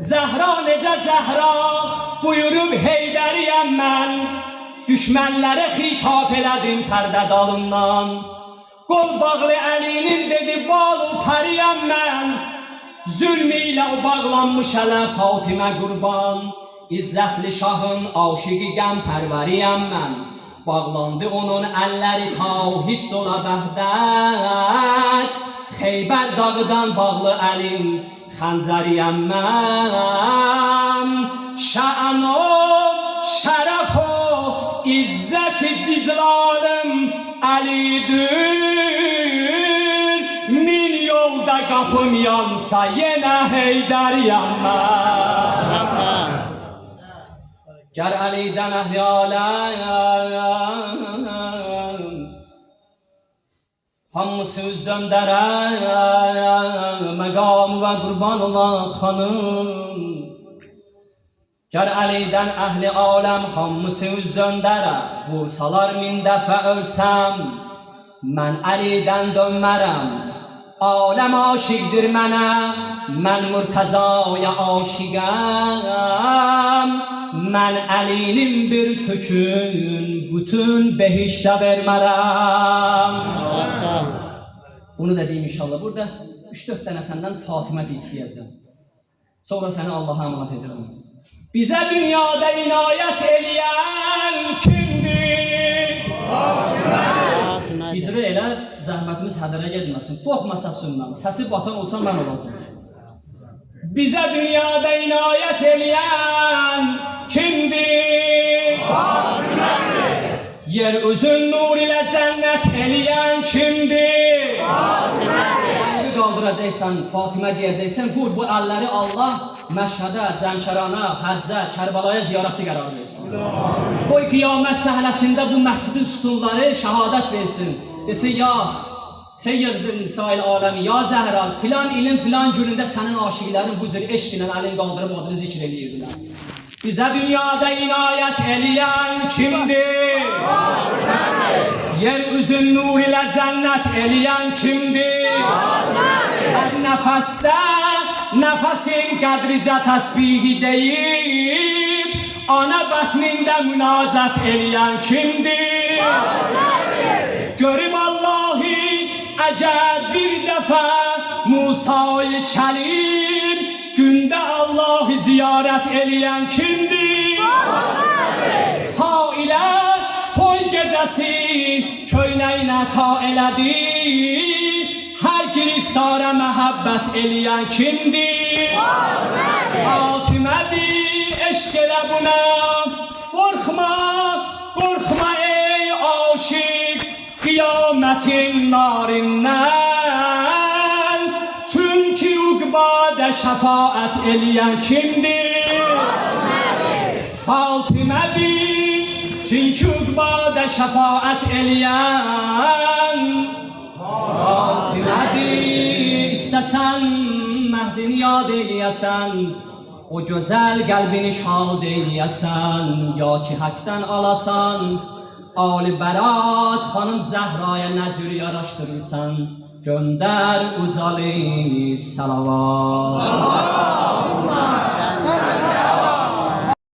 Zəhra necə Zəhra, buyurub Heydəriyəm mən. Düşmənlərə xitab elədim pərdə dalından. Qol bağlı Əlinin dedi balu pəriyəm mən. Zülmü ilə o bağlanmış ələ Fatimə qurban. İzzətli şahın aşıqı qəm pərvəriyəm mən. Bağlandı onun əlləri ta hiss ola vəhdət. Xeybər dağıdan bağlı əlin xəncəriyəm mən. Şə'n o, şərəf o, İzzət-i ciclalım Əlidir. Min yolda qapım yansa yenə Heydəriyəm mən. Gər Əlidən əhli aləm hamısı üz döndərə məqamı və qurban olan xanım. Gər Əlidən əhli aləm hamısı üz döndərə vursalar min dəfə ölsəm mən Əlidən dönmərəm. Aləm aşiqdir mənə, mən Murtəzaya aşiqəm. Mən Əlinin bir tükün bütün behişdə vermərəm. Bunu da deyim inşallah. Burada 3-4 dənə səndən Fatimə də istəyəcəm. Sonra səni Allah'a emanet edirəm. Bizə dünyada inayət eləyən kimdir? İcra elə, zəhmətimiz hədərə gedməsin. Qorxmasa sünnan, səsi batan olsa mən olacam. Bizə dünyada inayət eləyən kimdir? Fatimədir. Yer üzün nur ilə cənnət eləyən kimdir? Fatimədir. Əlləri qaldıracaqsan, Fatimə deyəcəksən, qur bu əlləri Allah Məşhədə, Cəmşərana, Həccə, Kərbalaya ziyarətçi qərar versin. Qoy qiyamət səhləsində bu məscidin sütunları şəhadət versin. Desin, ya Seyyid-i Nisa'il aləmi, ya Zəhra, filan ilin filan günündə sənin aşiqlərin bu cür eşq ilə əlin qaldırıb adını zikr eləyirdilər. Bizə dünyada inayət eləyən kimdir? Fatimədir. Yer üzün nur ilə cənnət eləyən kimdir? Fatimədir. Hər nəfəsdə nəfəsin qədricə təsbihi deyib ana bətnində münacət eləyən kimdir? Fatimədir. Görüm Allahi əgər bir dəfə Musa'yı Kəlim gündə Allahı ziyarət eləyən kimdir? Fatimədir. Sailə toy gecəsi köynəyinə ta elədi. Hər giriftara məhəbbət eləyən kimdir? Fatimədir. Fatimədir, eşq elə buna. Qorxma, qorxma ey aşiq qiyamətin narindən. Çünki uqbada şəfaət eləyən kimdir? Fatimədir. Fatimədir. Çünki uqbada şəfaət eləyən Fatimədir. İstəsən Məhdini yad eləyəsən, o gözəl qəlbini şad eləyəsən, ya ki həkdən alasan, Ali Bərat xanım Zəhraya nəzür yaraşdırırsan, göndər ucalı salavat.